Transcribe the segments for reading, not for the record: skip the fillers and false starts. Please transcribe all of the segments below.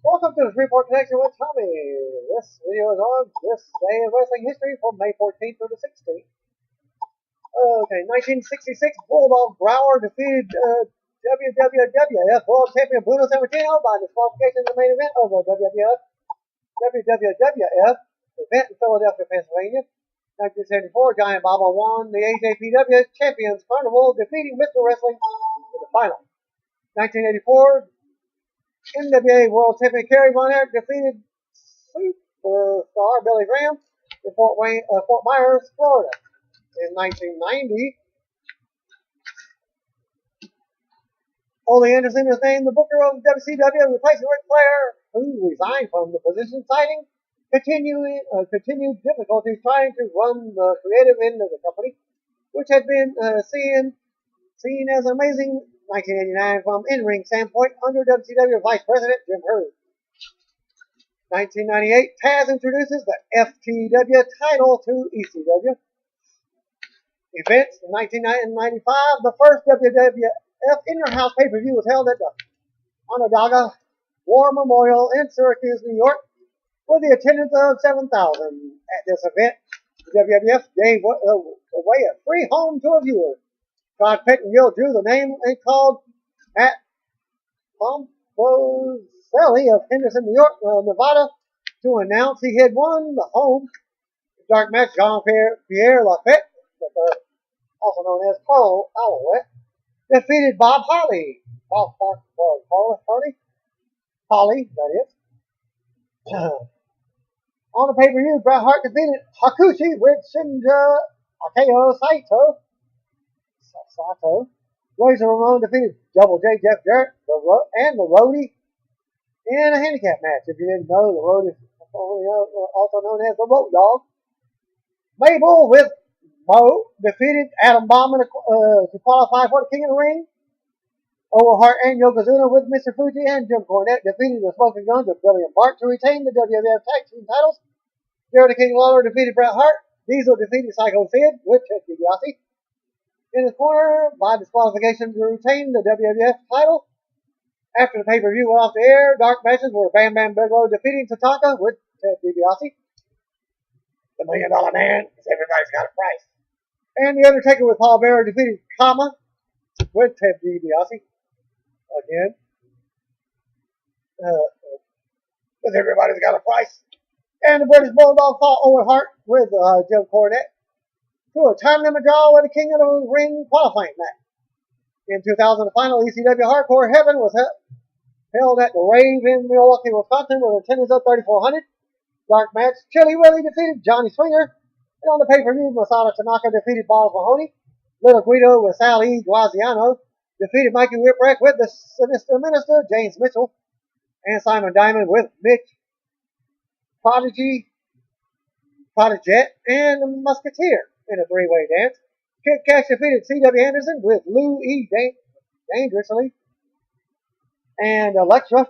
Welcome to the Freeport Connection with Tommy. This video is on this day of wrestling history from May 14th through the 16th. Okay, 1966, Bulldog Brower defeated WWF World Champion Bruno Sammartino by disqualification in the main event of the WWF event in Philadelphia, Pennsylvania. 1974, Giant Baba won the AJPW Champions Carnival, defeating Mr. Wrestling in the final. 1984, NWA World Champion Kerry Von Erich defeated Superstar Billy Graham in Fort Myers, Florida. In 1990, Ole Anderson is named the booker of WCW, replacing Ric Flair, who resigned from the position, citing continued difficulties trying to run the creative end of the company, which had been seen as an amazing 1989 from in-ring standpoint under WCW Vice President Jim Herd. 1998, Taz introduces the FTW title to ECW. Events in 1995, the first WWF Inner-House pay-per-view was held at the Onondaga War Memorial in Syracuse, New York, with the attendance of 7,000. At this event, the WWF gave away a free home to a viewer. Todd Pettengill drew the name and called Matt Pomposelli of Henderson, New York, Nevada, to announce he had won the home. The dark match, Jean-Pierre Lafette, also known as Carl Alouette, defeated Bob Holly. Holly, that is. On the pay-per-view, Bret Hart defeated Hakushi with Shinja Akeo Saito. Razor Ramon defeated Double J Jeff Jarrett and the Roadie in a handicap match. If you didn't know, the Roadie is also known as the Road Dog. Mabel with Mo defeated Adam Bauman to qualify for the King of the Ring. Owen Hart and Yokozuna with Mr. Fuji and Jim Cornette defeated the Smoking Guns of Billy and Bart to retain the WWF Tag Team titles. Jerry the King Lawler defeated Bret Hart. Diesel defeated Psycho Sid with Ted DiBiase in his corner by disqualification to retain the WWF title. After the pay-per-view went off the air, dark matches were Bam Bam Bigelow defeating Tatanka with Ted DiBiase. The $1 Million Man is Everybody's Got a Price. And The Undertaker with Paul Bearer defeated Kama with Ted DiBiase. Again. Because Everybody's Got a Price. And the British Bulldog fought Owen Hart with Jim Cornette to a time limit draw with the King of the Ring qualifying match. In 2000, the final ECW Hardcore Heaven was held at the Rave in Milwaukee, Wisconsin, with an attendance of 3,400. Dark match, Chili Willie defeated Johnny Swinger. And on the pay-per-view, Masato Tanaka defeated Balls Mahoney. Little Guido with Sal E. Graziano defeated Mikey Whipwreck with the Sinister Minister, James Mitchell. And Simon Diamond with Mitch Prodiget, and Musketeer in a three-way dance. Kid Cash defeated C.W. Anderson with Lou E. Dangerously and Electra.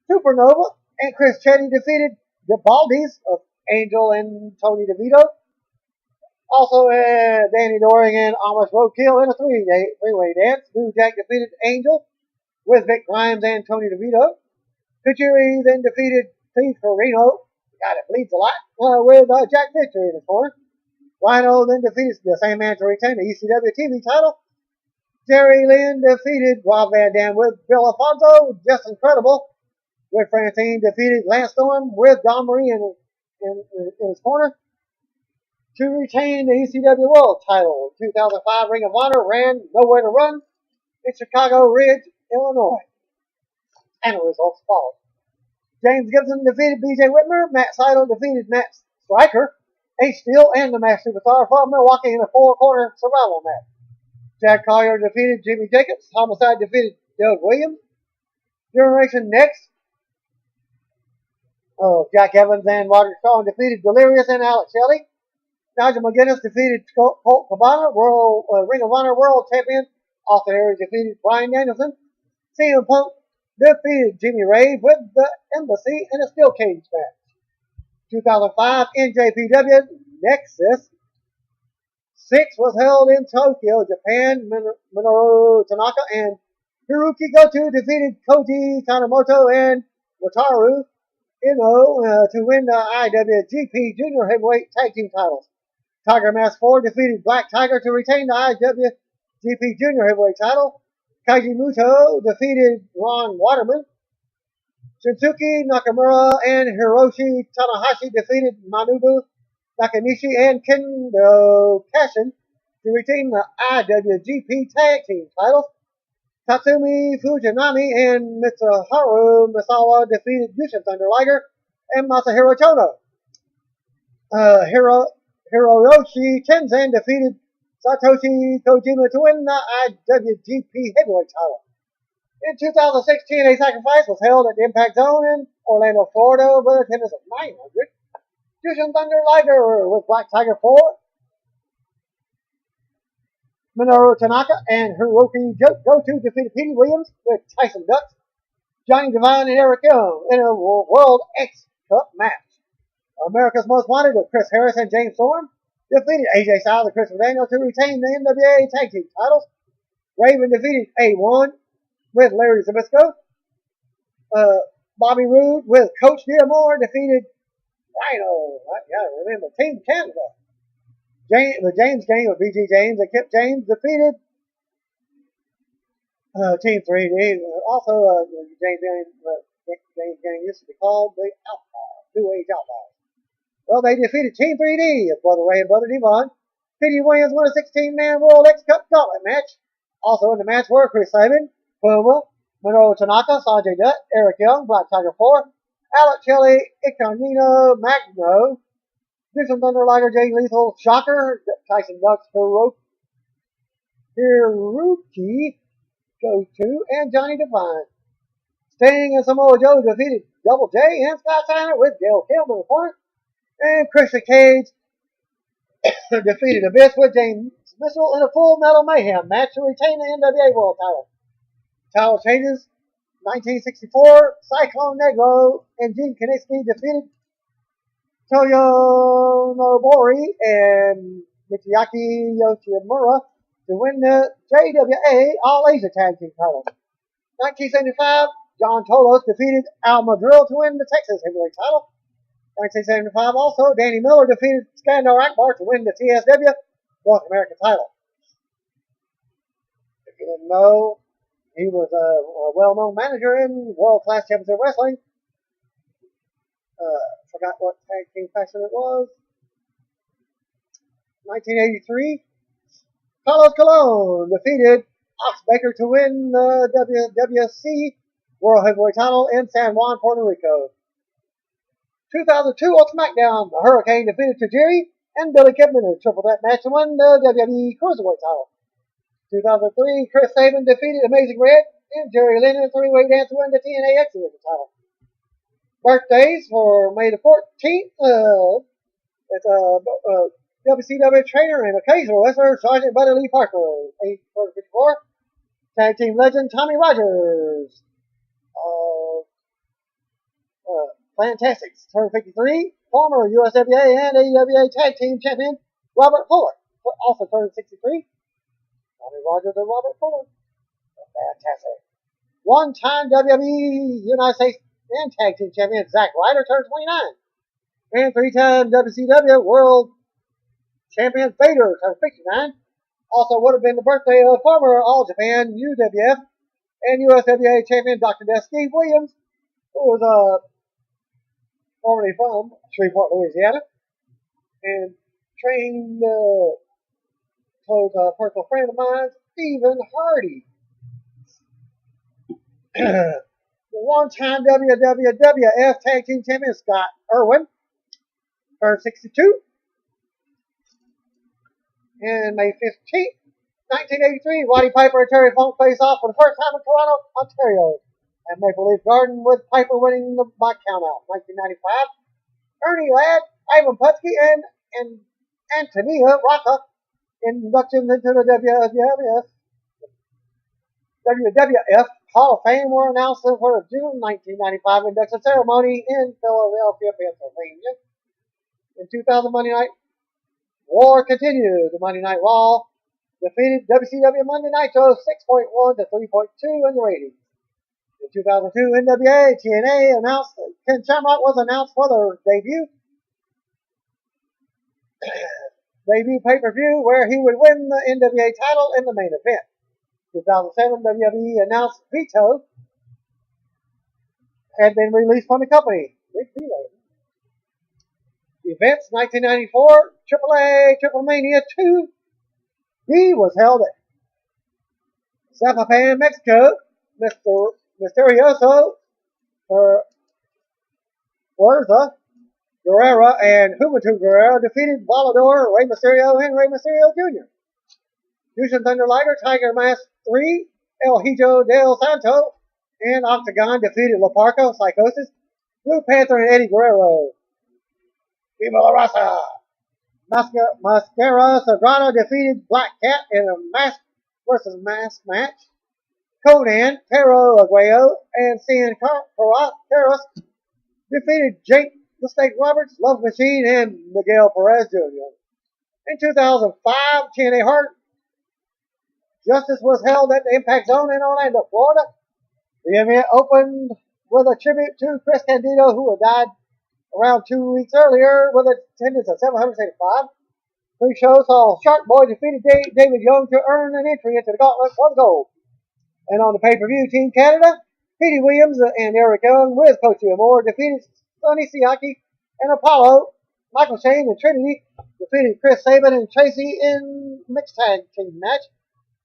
Supernova and Chris Chetty defeated the Baldies of Angel and Tony DeVito. Also, Danny Doring and Amish Roadkill in a three-way dance. New Jack defeated Angel with Vic Grimes and Tony DeVito. Kuchiri then defeated Steve Corino, the guy that bleeds a lot, with Jack Fisher in his corner. Rhino then defeated the same man to retain the ECW TV title. Jerry Lynn defeated Rob Van Dam with Bill Alfonso, just incredible. With Francine defeated Lance Storm with Don Marie in his corner to retain the ECW World title. 2005 Ring of Honor ran Nowhere to Run in Chicago Ridge, Illinois. And the results followed. James Gibson defeated BJ Whitmer. Matt Seidel defeated Matt Striker, H. Steel, and the Masked Superstar from Milwaukee in a four-corner survival match. Jack Collier defeated Jimmy Jacobs. Homicide defeated Doug Williams. Generation Next, Jack Evans and Roger Strong defeated Delirious and Alex Shelley. Nigel McGuinness defeated Colt Cabana, Ring of Honor World Champion. Austin Aries defeated Brian Danielson. CM Punk defeated Jimmy Rave with the Embassy in a steel cage match. 2005 NJPW Nexus 6 was held in Tokyo, Japan. Minoru Tanaka and Hiroki Goto defeated Koji Kanemoto and Wataru Ino to win the IWGP Junior Heavyweight Tag Team titles. Tiger Mask 4 defeated Black Tiger to retain the IWGP Junior Heavyweight title. Kaiji Muto defeated Ron Waterman. Shinsuke Nakamura and Hiroshi Tanahashi defeated Manabu Nakanishi and Kendo Kashin to retain the IWGP Tag Team titles. Tatsumi Fujinami and Mitsuharu Misawa defeated Jushin Thunder Liger and Masahiro Chono. Hiroyoshi Tenzan defeated Satoshi Kojima to win the IWGP Heavyweight title. In 2016, a sacrifice was held at the Impact Zone in Orlando, Florida, with attendance of 900. Jushin Thunder Liger with Black Tiger 4. Minoru Tanaka and Hiroki Goto defeated Petey Williams with Tyson Ducks, Johnny Devine, and Eric Young in a World X Cup match. America's Most Wanted of Chris Harris and James Storm defeated AJ Styles and Chris Daniel to retain the NWA Tag Team titles. Raven defeated A1 with Larry Zbyszko. Bobby Roode with Coach Diamore defeated Rhino. I gotta remember Team Canada. The James Gang with BG James and Kip James defeated Team 3D. Also, James Gang used to be called the Outlaws, New Age Outlaws. Well, they defeated Team 3D of Brother Ray and Brother Devon. Petey Williams won a 16-man World X Cup Gauntlet match. Also in the match were Chris Sabin, Puma, Minoru Tanaka, Sanjay Dutt, Eric Young, Black Tiger 4, Alec Shelley, Incognito, Magno, Jushin Thunder Liger, Jay Lethal, Shocker, Tyson Ducks, Hiroki Goto, and Johnny Devine. Sting and Samoa Joe defeated Double J and Scott Steiner with Gail Kim in the corner. And Christian Cage defeated Abyss with James Mitchell in a Full Metal Mayhem match to retain the NWA World title. Title changes. 1964, Cyclone Negro and Gene Kiniski defeated Toyo Nobori and Michiaki Yoshimura to win the JWA All Asia Tag Team title. 1975, John Tolos defeated Al Madrill to win the Texas Heavyweight title. 1975 also, Danny Miller defeated Skandar Akbar to win the TSW North American title. If you didn't know, he was a well-known manager in World Class Championship Wrestling. Forgot what tag team faction it was. 1983, Carlos Colon defeated Ox Baker to win the WWC World Heavyweight title in San Juan, Puerto Rico. 2002 on SmackDown, the Hurricane defeated Tajiri and Billy Kidman in a triple threat match to win the WWE Cruiserweight title. 2003, Chris Sabin defeated Amazing Red and Jerry Lynn in a three-way dance to win the TNA X Division title. Birthdays for May the 14th. It's WCW trainer and occasional wrestler Sergeant Buddy Lee Parker, age 54. Tag team legend Tommy Rogers. Fantastics, turn 53. Former USWA and AWA Tag Team Champion Robert Fuller, also turned 63. Tommy Rogers and Robert Fuller. Fantastic. One-time WWE United States and Tag Team Champion Zack Ryder turned 29. And three-time WCW World Champion Vader turned 59. Also would have been the birthday of former All Japan, UWF, and USWA Champion Dr. Death Steve Williams, who was formerly from Shreveport, Louisiana, and trained close personal friend of mine, Stephen Hardy. The one-time WWF Tag Team Champion Scott Irwin turned 62. And May 15th, 1983, Roddy Piper and Terry Funk face off for the first time in Toronto, Ontario, at Maple Leaf Garden, with Piper winning the by countout. 1995, Ernie Ladd, Ivan Putski, and Antonia Rocca inductions into the WWF Hall of Fame were announced for the June 1995 induction ceremony in Philadelphia, Pennsylvania. In 2000 Monday Night War continued. The Monday Night Raw defeated WCW Monday Nitro 6.1 to 3.2 in the ratings. In 2002, NWA TNA announced that Ken Shamrock was announced for their debut pay-per-view where he would win the NWA title in the main event. 2007, WWE announced Vito had been released from the company. Events 1994, AAA Triple Mania 2B was held at Zapopan, Mexico. Mr. Mysterioso, Fuerza Guerrera, and Juventud Guerrera defeated Volador, Rey Mysterio, and Rey Mysterio Jr. Jushin Thunder Liger, Tiger Mask 3, El Hijo del Santo, and Octagon defeated La Parca, Psychosis, Blue Panther, and Eddie Guerrero. Viva la Raza! Mascara Sagrada defeated Black Cat in a mask versus mask match. Conan, Tero Aguayo, and Cien Carlos defeated Jake the Snake Roberts, Love Machine, and Miguel Perez Jr. In 2005, TNA Heart Justice was held at the Impact Zone in Orlando, Florida. The event opened with a tribute to Chris Candido, who had died around 2 weeks earlier, with an attendance of 775. Pre-show saw Shark Boy defeated David Young to earn an entry into the gauntlet for the gold. And on the pay-per-view, Team Canada, Petey Williams and Eric Young with Coach Moore defeated Sonny Siaki and Apollo. Michael Shane and Trinity defeated Chris Sabin and Tracy in mixed tag team match.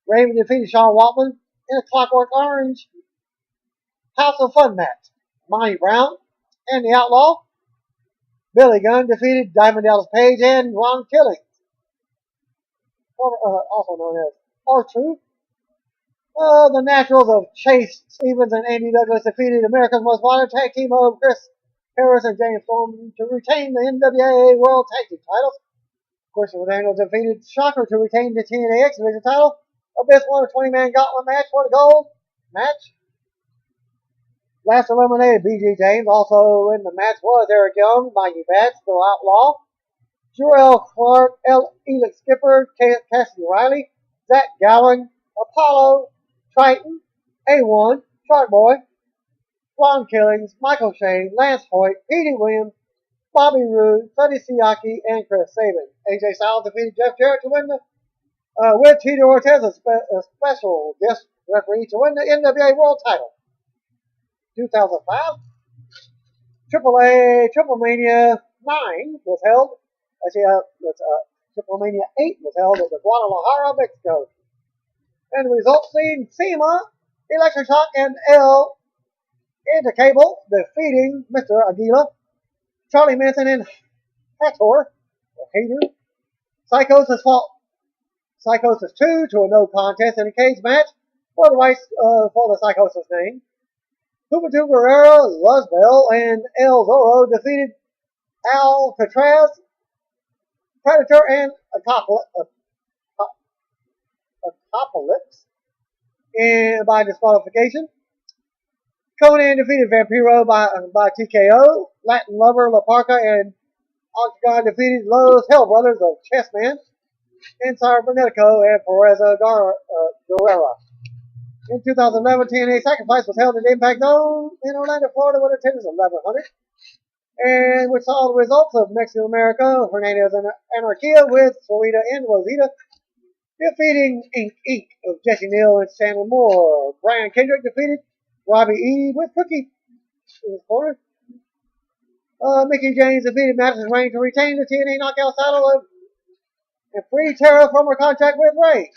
Raven defeated Sean Waltman in a Clockwork Orange House of Fun match. Monty Brown and the Outlaw. Billy Gunn defeated Diamond Dallas Page and Ron Killings, also known as R-Truth. The Naturals of Chase Stevens and Andy Douglas defeated America's Most Wanted Tag Team of Chris Harris and James Storm to retain the NWA World Tag Team titles. Christopher Daniels defeated Shocker to retain the TNA X Division title. Abyss won a 20-man gauntlet match for the gold match. Last eliminated BG James. Also in the match was Eric Young, Mikey Batts, Bill Outlaw, Jarrell Clark, Elix Skipper, Cassidy Riley, Zach Gowen, Apollo, Triton, A1, Shark Boy, Ron Killings, Michael Shane, Lance Hoyt, Petey Williams, Bobby Roode, Sonny Siaki, and Chris Sabin. AJ Styles defeated Jeff Jarrett to win with Tito Ortiz, a special guest referee, to win the NWA World title. 2005, AAA Triple Mania 9 was held. Triple Mania 8 was held at the Guadalajara, Mexico. And the results seen SEMA, Electric Shock, and El Intercable defeating Mr. Aguila, Charlie Manson, and Hator, Psychosis fought Psychosis 2 to a no contest in a cage match for the rights for the Psychosis name. Juventud Guerrera, Luzbel, and El Zorro defeated Alcatraz, Predator, and Apocalypse by disqualification. Conan defeated Vampiro by TKO. Latin Lover, La Parca, and Octagon defeated Los Hell Brothers of Chessman, and Cybernetico and Pereza Guerrera. In 2011, TNA Sacrifice was held at Impact Zone in Orlando, Florida, with attendance of 1,100. And we saw the results of Mexican America, Hernandez and Anarquia with Sarita and Rosita defeating Inc. of Jesse Neal and Sandra Moore. Brian Kendrick defeated Robbie E. with Cookie in his corner. Mickey James defeated Madison Rain to retain the TNA Knockout title and free Tara from her contract with Ray.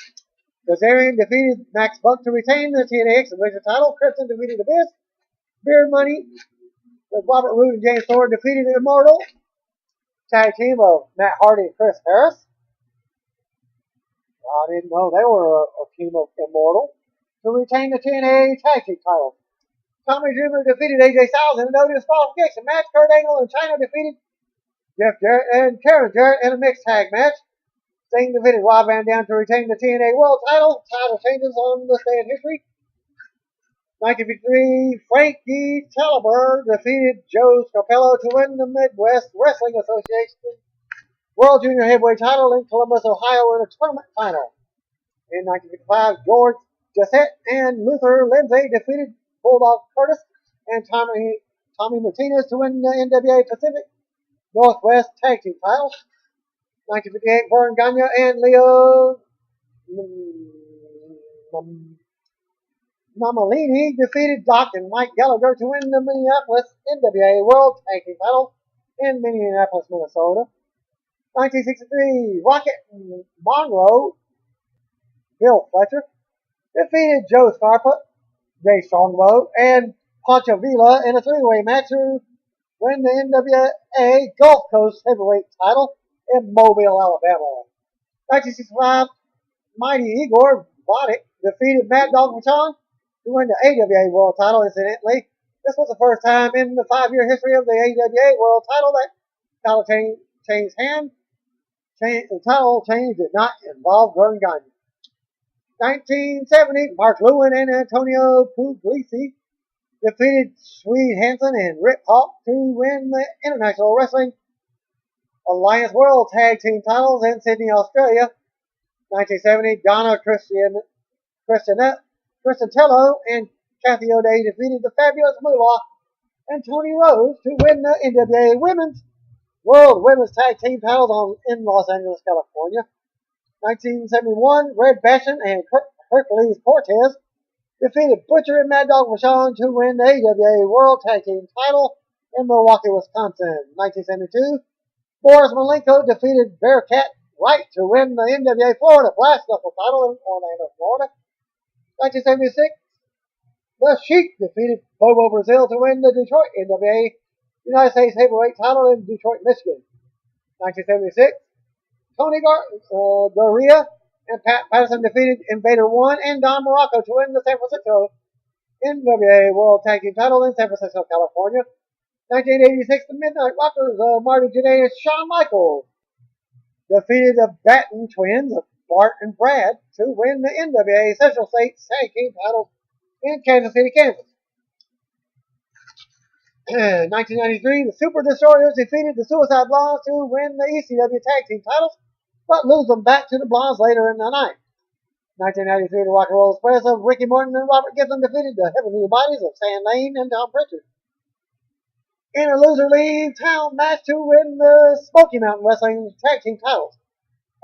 Kazarian defeated Max Buck to retain the TNA X Division title. Crimson defeated Abyss. Beard Money with Robert Roode and James Thorne defeated Immortal. Tag team of Matt Hardy and Chris Harris. I didn't know they were a team of Immortal to retain the TNA Tag Team titles. Tommy Dreamer defeated AJ Styles in a no disqualification match. Kurt Angle and Chyna defeated Jeff Jarrett and Karen Jarrett in a mixed tag match. Sting defeated Rob Van Dam to retain the TNA World title. Title changes on this day in history. 1953, Frankie Taliber defeated Joe Scarpello to win the Midwest Wrestling Association World Junior Heavyweight title in Columbus, Ohio in a tournament final. In 1955, George Jessett and Luther Lindsay defeated Bulldog Curtis and Tommy Martinez to win the NWA Pacific Northwest Tag Team titles. 1958, Vern Gagne and Leo Mamalini defeated Doc and Mike Gallagher to win the Minneapolis NWA World Tag Team title in Minneapolis, Minnesota. 1963, Rocket Monroe, Bill Fletcher, defeated Joe Scarpa, Jay Strongbow, and Pancho Villa in a three-way match to win the NWA Gulf Coast Heavyweight title in Mobile, Alabama. 1965, Mighty Igor Vodek defeated Mad Dog Vachon to win the AWA World title. Incidentally, this was the first time in the 5-year history of the AWA World title that title changed hands. The title change did not involve Vern Gagne. 1970, Mark Lewin and Antonio Puglisi defeated Swede Hansen and Rip Hawk to win the International Wrestling Alliance World Tag Team titles in Sydney, Australia. 1970, Donna Cristantello and Kathy O'Day defeated the Fabulous Moolah and Tony Rose to win the NWA Women's World Women's Tag Team titles in Los Angeles, California. 1971, Red Bastion and Hercules Cortez defeated Butcher and Mad Dog Vachon to win the AWA World Tag Team title in Milwaukee, Wisconsin. 1972, Boris Malenko defeated Bearcat Wright to win the NWA Florida Blast Knuckle title in Orlando, Florida. 1976, The Sheik defeated Bobo Brazil to win the Detroit NWA United States Heavyweight title in Detroit, Michigan. 1976, Tony Gurria and Pat Patterson defeated Invader One and Don Morocco to win the San Francisco NWA World Tag Team title in San Francisco, California. 1986, the Midnight Rockers, Marty Jannetty and Shawn Michaels defeated the Batten twins, Bart and Brad, to win the NWA Central States Tag Team titles in Kansas City, Kansas. 1993, the Super Destroyers defeated the Suicide Blondes to win the ECW Tag Team titles, but lose them back to the Blondes later in the night. 1993, the Rock and Roll Express of Ricky Morton and Robert Gibson defeated the Heavenly Bodies of Stan Lane and Tom Pritchard in a loser leave town match to win the Smoky Mountain Wrestling Tag Team titles.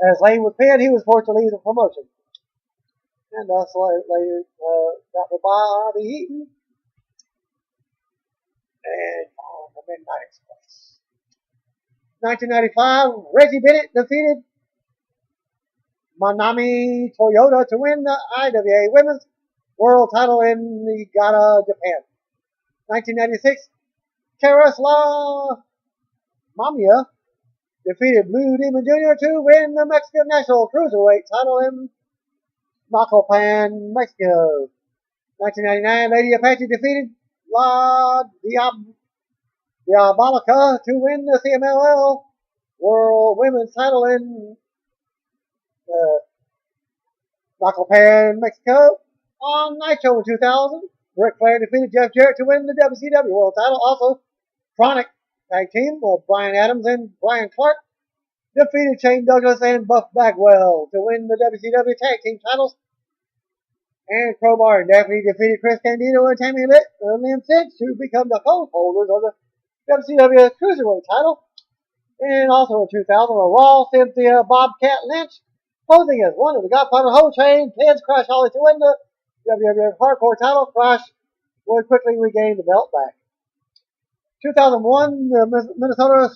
As Lane was pinned, he was forced to leave the promotion. And thus later got the Bobby Eaton and the Midnight Express. 1995, Reggie Bennett defeated Manami Toyota to win the IWA Women's World title in Niigata, Japan. 1996, Karoslav Mamiya defeated Blue Demon Jr. to win the Mexican National Cruiserweight title in Macopan, Mexico. 1999, Lady Apache defeated La Diabolica to win the CMLL World Women's title in Macopan, Mexico. On Nitro in 2000, Ric Flair defeated Jeff Jarrett to win the WCW World title. Also, Chronic Tag Team of Brian Adams and Brian Clark defeated Shane Douglas and Buff Bagwell to win the WCW Tag Team titles. And Crowbar and Daphne defeated Chris Candido and Tammy Lynn Six to become the co-holders of the WCW Cruiserweight title. And also in 2000, a Raw Cynthia Bobcat Lynch posing as one of the Godfather Ho Chain Kids Crash Holly to win the WWF Hardcore title. Crash would quickly regain the belt back. 2001, the Minnesota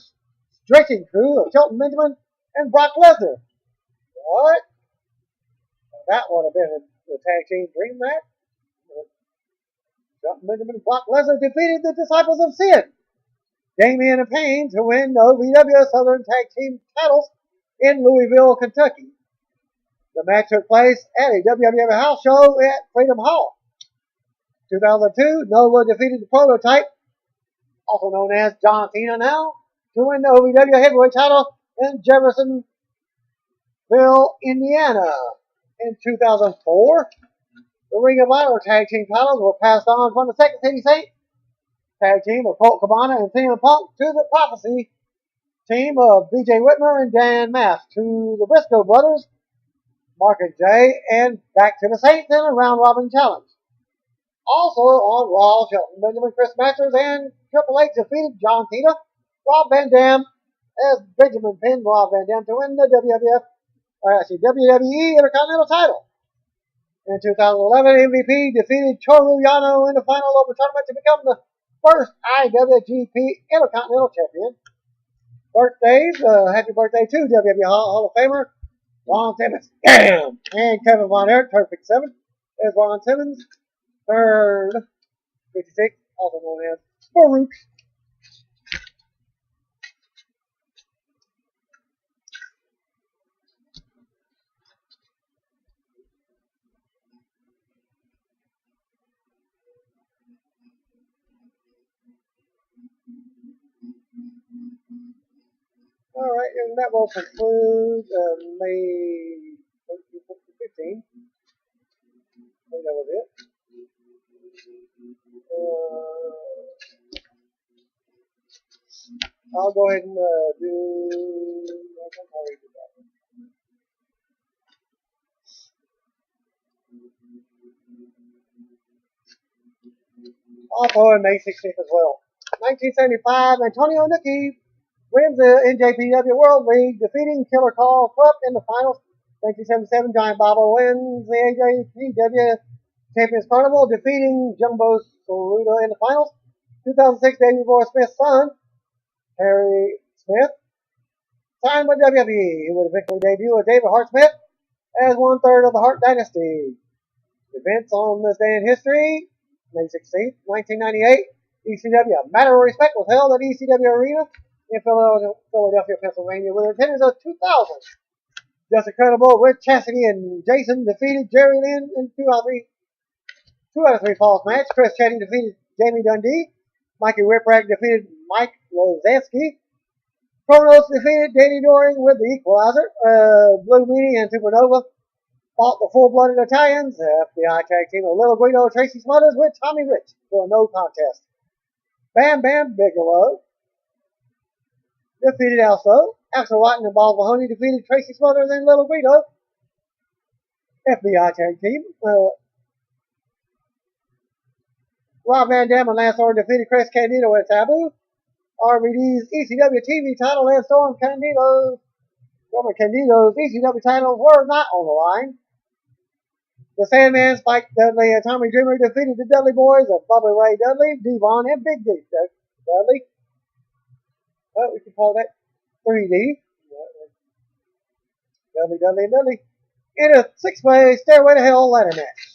Stretching Crew of Shelton Benjamin and Brock Lesnar. What? That would have been the tag team dream match. Shelton Benjamin and Brock Lesnar defeated the Disciples of Sin, Damian and Payne, to win the OVW Southern Tag Team titles in Louisville, Kentucky. The match took place at a WWF house show at Freedom Hall. 2002, Nova defeated the Prototype, also known as John Cena now, to win the OVW Heavyweight title in Jeffersonville, Indiana. In 2004, the Ring of Honor Tag Team titles were passed on from the Second City Saint Tag Team of Colt Cabana and CM Punk to the Prophecy team of BJ Whitmer and Dan Maff to the Briscoe brothers, Mark and Jay, and back to the Saints in a round robin challenge. Also on Raw, Shelton Benjamin, Chris Masters, and Triple H defeated John Cena, Rob Van Dam, as Benjamin pinned Rob Van Dam to win the WWE Intercontinental title. In 2011, MVP defeated Toru Yano in the final open tournament to become the first IWGP Intercontinental Champion. Birthdays, happy birthday to WWE Hall of Famer Ron Simmons, and Kevin Von Erich, turned 57, as Ron Simmons turned 56, also known as Farouk. All right, and that will conclude May 15. I think that was it. I'll go ahead and do. Also on May 16th as well. 1975, Antonio Inoki wins the NJPW World League, defeating Killer Carl Krupp in the finals. 1977, Giant Baba wins the AJPW Champions Carnival, defeating Jumbo Tsuruta in the finals. 2006, Davey Boy Smith's son, Harry Smith, signed by WWE. He would eventually debut as David Hart Smith as one-third of the Hart Dynasty. Events on this day in history: May 16th, 1998, ECW A Matter of Respect was held at ECW Arena in Philadelphia, Pennsylvania, with attendance of 2,000. Just Incredible, Rich Cassidy and Jason defeated Jerry Lynn in 2 out of 3 falls match. Chris Chetty defeated Jamie Dundee. Mikey Whipwreck defeated Mike Lozansky. Kronos defeated Danny Doring with the Equalizer. Blue Meanie and Supernova fought the Full-Blooded Italians. FBI tag team of Little Guido and Tracy Smothers with Tommy Rich for a no contest. Bam Bam Bigelow defeated Also. Axel Rotten and Balls Mahoney defeated Tracy Smothers and Little Guido. FBI tag team. Rob Van Dam and Lance Storm defeated Chris Candido at Taboo. RVD's ECW TV title, Lance Storm Candido's ECW titles were not on the line. The Sandman, Spike Dudley, and Tommy Dreamer defeated the Dudley Boys of Bubba Ray Dudley, Devon, and Big D Dudley. We can call that 3D. Dudley. In a 6-way Stairway to Hell ladder match.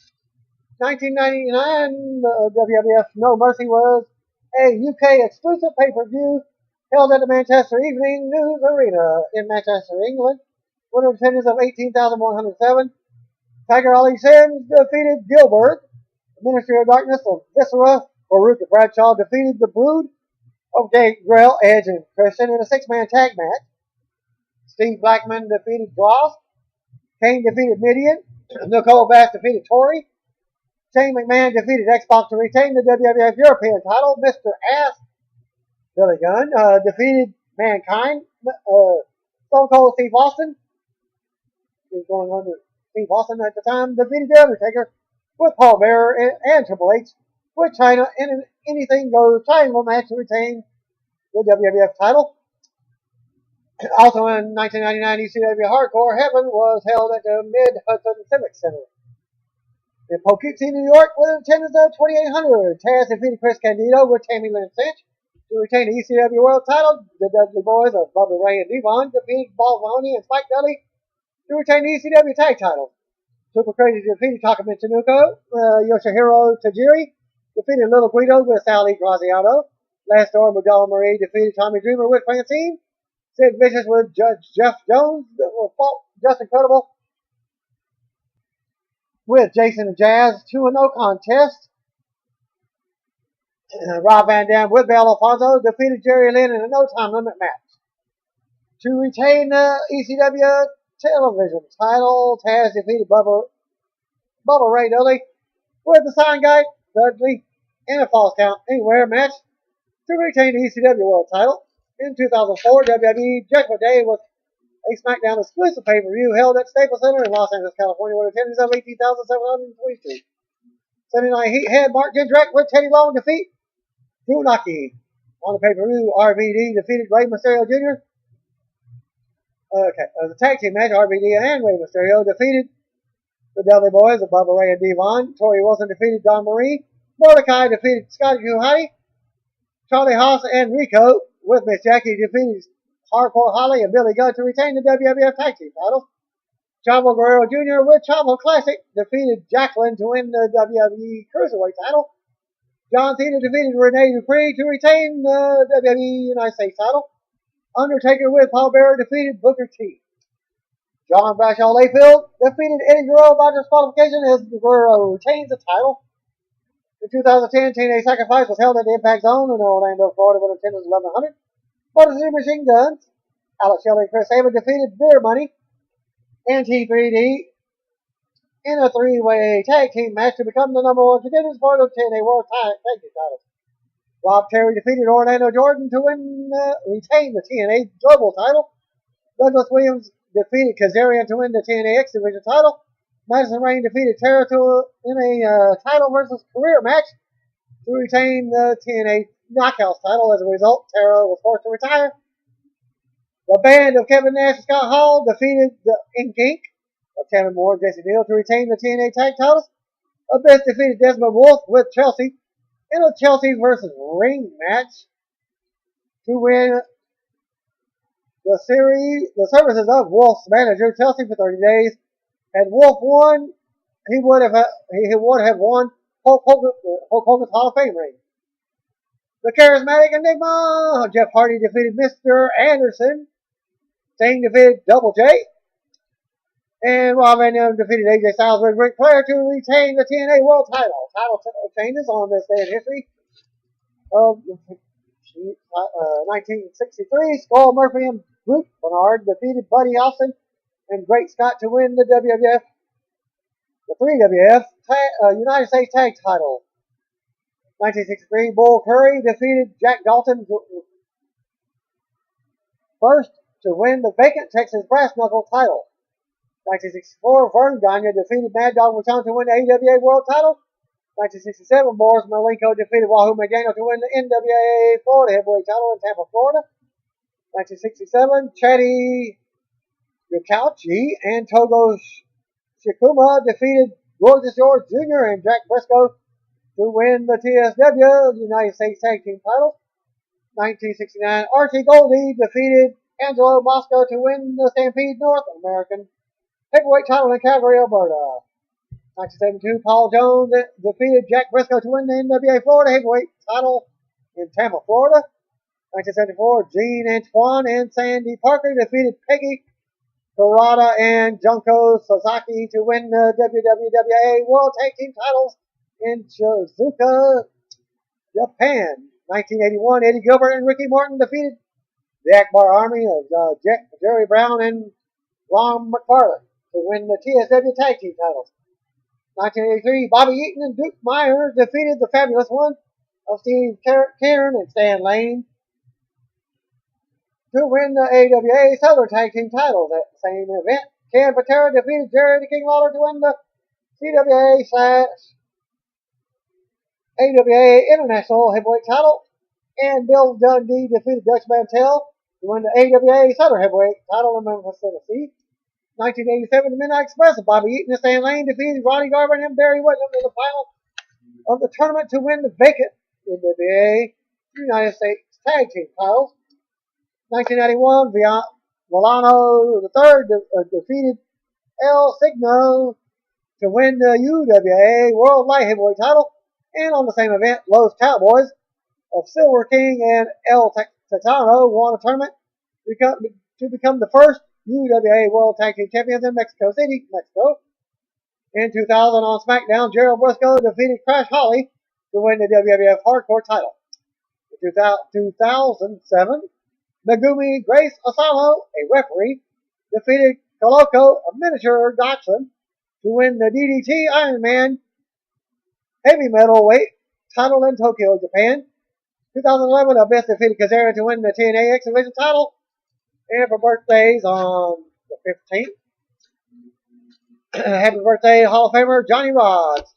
1999, WWF No Mercy was a UK exclusive pay-per-view held at the Manchester Evening News Arena in Manchester, England. With an attendance of 18,107. Tiger Ali Sims defeated Gilbert. The Ministry of Darkness of Viscera, Farouk and Bradshaw defeated the Brood of Gangrel, Edge, and Christian in a 6-man tag match. Steve Blackman defeated Dross. Kane defeated Midian. Nicole Bass defeated Tori. Shane McMahon defeated X-Pac to retain the WWF European title. Mr. Ass, Billy Gunn, defeated Mankind. Stone Cold Steve Austin, he was going under Steve Austin at the time, defeated The Undertaker with Paul Bearer and Triple H with China in an anything goes triangle match to retain the WWF title. Also in 1999, ECW Hardcore Heaven was held at the Mid-Hudson Civic Center in Poughkeepsie, New York, with an attendance of 2,800. Taz defeated Chris Candido with Tammy Lynn Cinch to retain the ECW World title. The Dudley Boys of Bubba Ray and Devon defeated Balls Mahoney and Spike Dudley to retain the ECW tag title. Super Crazy defeated Taka Michinoku. Yoshihiro Tajiri defeated Little Guido with Sally Graziano. Last Storm with Della Marie defeated Tommy Dreamer with Francine. Sid Vicious with Judge Jeff Jones fought Just Incredible with Jason and Jazz to a no contest. Rob Van Dam with Bel Alfonso defeated Jerry Lynn in a no time limit match. To retain the ECW television title, Taz defeated Bubba Ray Dudley with the sign guy Dudley in a false count anywhere match to retain the ECW World title. In 2004, WWE Judgment Day was a SmackDown exclusive pay-per-view held at Staples Center in Los Angeles, California, with attendance of 18,722. Sunday Night Heat had Mark Jindrak with Teddy Long defeat Drew Naki. On the pay-per-view, RVD defeated Rey Mysterio Jr. The tag team match, RVD and Rey Mysterio defeated the Dudley Boys of Bubba Ray and Devon. Tori Wilson defeated Don Marie. Mordecai defeated Scotty Kuhati. Charlie Haas and Rico with Miss Jackie defeated Hardcore Holly and Billy Gunn to retain the WWF Tag Team titles. Chavo Guerrero Jr. with Chavo Classic defeated Jacqueline to win the WWE Cruiserweight title. John Cena defeated Rene Dupree to retain the WWE United States title. Undertaker with Paul Bearer defeated Booker T. John Bradshaw Layfield defeated Eddie Guerrero by disqualification as Guerrero retains the title. In 2010, TNA Sacrifice was held at the Impact Zone in Orlando, Florida with attendance of 1,100. Motor City Machine Guns, Alex Shelley and Chris Sabin defeated Beer Money and T3D in a three-way tag team match to become the number one contenders for the TNA World Tag Team titles. Rob Terry defeated Orlando Jordan to retain the TNA Global title. Douglas Williams defeated Kazarian to win the TNA X Division title. Madison Rain defeated Tara in a title versus career match to retain the TNA Knockouts title. As a result, Tara was forced to retire. The band of Kevin Nash and Scott Hall defeated the Inc. of Kevin Moore and Jesse Neal to retain the TNA tag titles. Abyss defeated Desmond Wolf with Chelsea in a Chelsea versus Ring match to win the services of Wolf's manager Chelsea for 30 days. Had Wolf won, he would have won Hulk Hogan's Hall of Fame ring. The Charismatic Enigma, Jeff Hardy defeated Mr. Anderson. Sting defeated Double J. And Rob Van Dam defeated AJ Styles with Ric Flair to retain the TNA World title. Title changes on this day in history of 1963. Skull Murphy and Brute Bernard defeated Buddy Austin and Great Scott to win the WWF, the 3WF United States Tag title. 1963, Bull Curry defeated Jack Dalton first to win the vacant Texas Brass Knuckle title. 1964, Vern Gagne defeated Mad Dog Matone to win the AWA World title. 1967, Boris Malenko defeated Wahoo McDaniel to win the NWA Florida Heavyweight title in Tampa, Florida. 1967, Chatty Yukauchi and Togo Shikuma defeated Gorgeous George Jr. and Jack Briscoe to win the TSW United States Tag Team titles. 1969, Archie Goldie defeated Angelo Mosco to win the Stampede North American Heavyweight title in Calgary, Alberta. 1972, Paul Jones defeated Jack Briscoe to win the NWA Florida Heavyweight title in Tampa, Florida. 1974, Gene Antoine and Sandy Parker defeated Peggy Kurata and Junko Sasaki to win the WWA World Tag Team titles in Shizuoka, Japan. 1981, Eddie Gilbert and Ricky Morton defeated the Akbar Army of Jerry Brown and Ron McFarlane to win the TSW Tag Team titles. 1983, Bobby Eaton and Duke Myers defeated the Fabulous One of Steve Karen and Stan Lane to win the AWA Southern Tag Team titles at the same event. Ken Patera defeated Jerry the King Lawler to win the CWA/AWA International Heavyweight title. And Bill Dundee defeated Dutch Mantell to win the AWA Southern Heavyweight title in Memphis, Tennessee. 1987, the Midnight Express of Bobby Eaton and Stan Lane defeated Ronnie Garber and Barry Whitlam in the final of the tournament to win the vacant NWA United States Tag Team titles. 1991, Milano III defeated El Signo to win the UWA World Light Heavyweight title. And on the same event, Los Cowboys of Silver King and El Texano won a tournament to become the first UWA World Tag Team Champions in Mexico City, Mexico. In 2000 on SmackDown, Gerald Briscoe defeated Crash Holly to win the WWF Hardcore title. In 2007, Megumi Grace Asano, a referee, defeated Koloko, a miniature Dachshund, to win the DDT Ironman Heavy Metal Weight title in Tokyo, Japan. 2011, Abyss defeated Kazarian to win the TNA X Division title. And for birthdays on the 15th, happy birthday, Hall of Famer Johnny Rodz.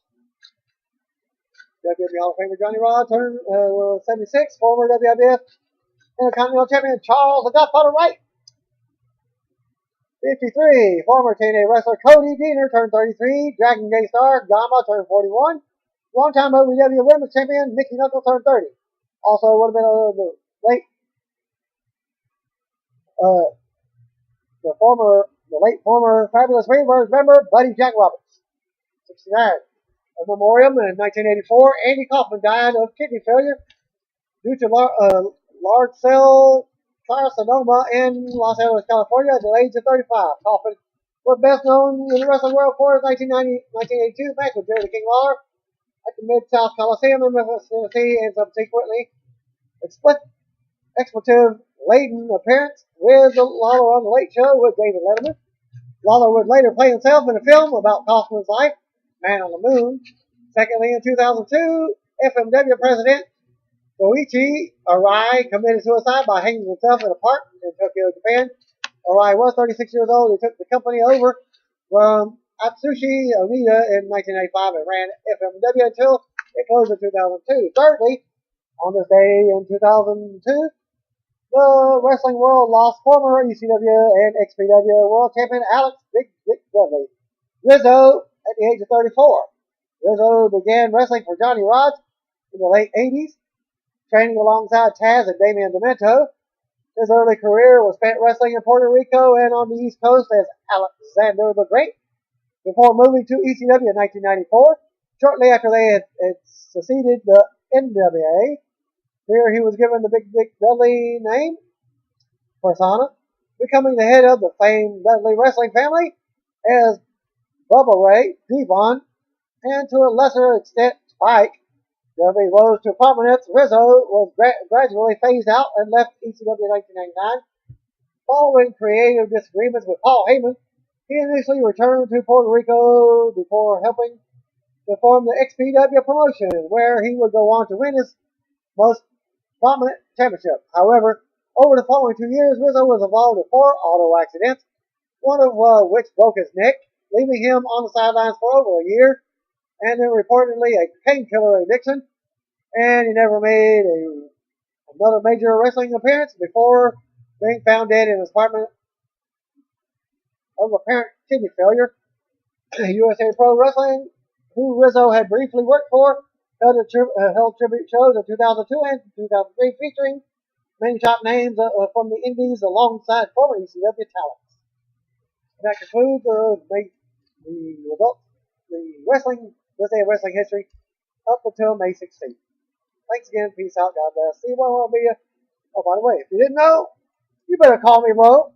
WWE Hall of Famer Johnny Rodz turned 76. Former WWF Intercontinental Champion Charles the Godfather Wright. 53. Former TNA wrestler Cody Deaner turned 33. Dragon Gate star Gama turned 41. Longtime OVW Women's Champion Mickey Knuckles turned 30. Also would have been the late the late former Fabulous Freebirds member Buddy Jack Roberts. 69. A memoriam in 1984. Andy Kaufman died of kidney failure due to large cell carcinoma in Los Angeles, California at the age of 35. Kaufman was best known in the wrestling world for his 1982 match with Jerry the King Lawler at the Mid-South Coliseum in Memphis, Tennessee, and subsequently expletive-laden appearance with Lawler on the Late Show with David Letterman. Lawler would later play himself in a film about Kaufman's life, Man on the Moon. Secondly, in 2002, FMW president Koichi Arai committed suicide by hanging himself in a park in Tokyo, Japan. Arai was 36 years old. He took the company over from Atsushi Onita in 1985 and ran FMW until it closed in 2002. Thirdly, on this day in 2002, the wrestling world lost former ECW and XPW world champion Alex Big Dick Dudley Rizzo at the age of 34. Rizzo began wrestling for Johnny Rodz in the late 80s, training alongside Taz and Damian Demento. His early career was spent wrestling in Puerto Rico and on the East Coast as Alexander the Great, before moving to ECW in 1994. Shortly after they had succeeded the NWA, here he was given the Big Dick Dudley name persona, becoming the head of the famed Dudley wrestling family as Bubba Ray, Devon, and to a lesser extent Spike. Dudley rose to prominence. Rizzo was gradually phased out and left ECW in 1999. Following creative disagreements with Paul Heyman, he initially returned to Puerto Rico before helping to form the XPW promotion, where he would go on to win his most prominent championship. However, over the following 2 years, Rizzo was involved in 4 auto accidents, one of which broke his neck, leaving him on the sidelines for over a year, and then reportedly a painkiller addiction, and he never made another major wrestling appearance before being found dead in his apartment of apparent kidney failure. USA Pro Wrestling, who Rizzo had briefly worked for, held tribute shows in 2002 and 2003 featuring many top names from the indies alongside former ECW talents. And that concludes the results, this day of wrestling history up until May 16th. Thanks again. Peace out. God bless. See you when I'll be. Oh, by the way, if you didn't know, you better call me, bro.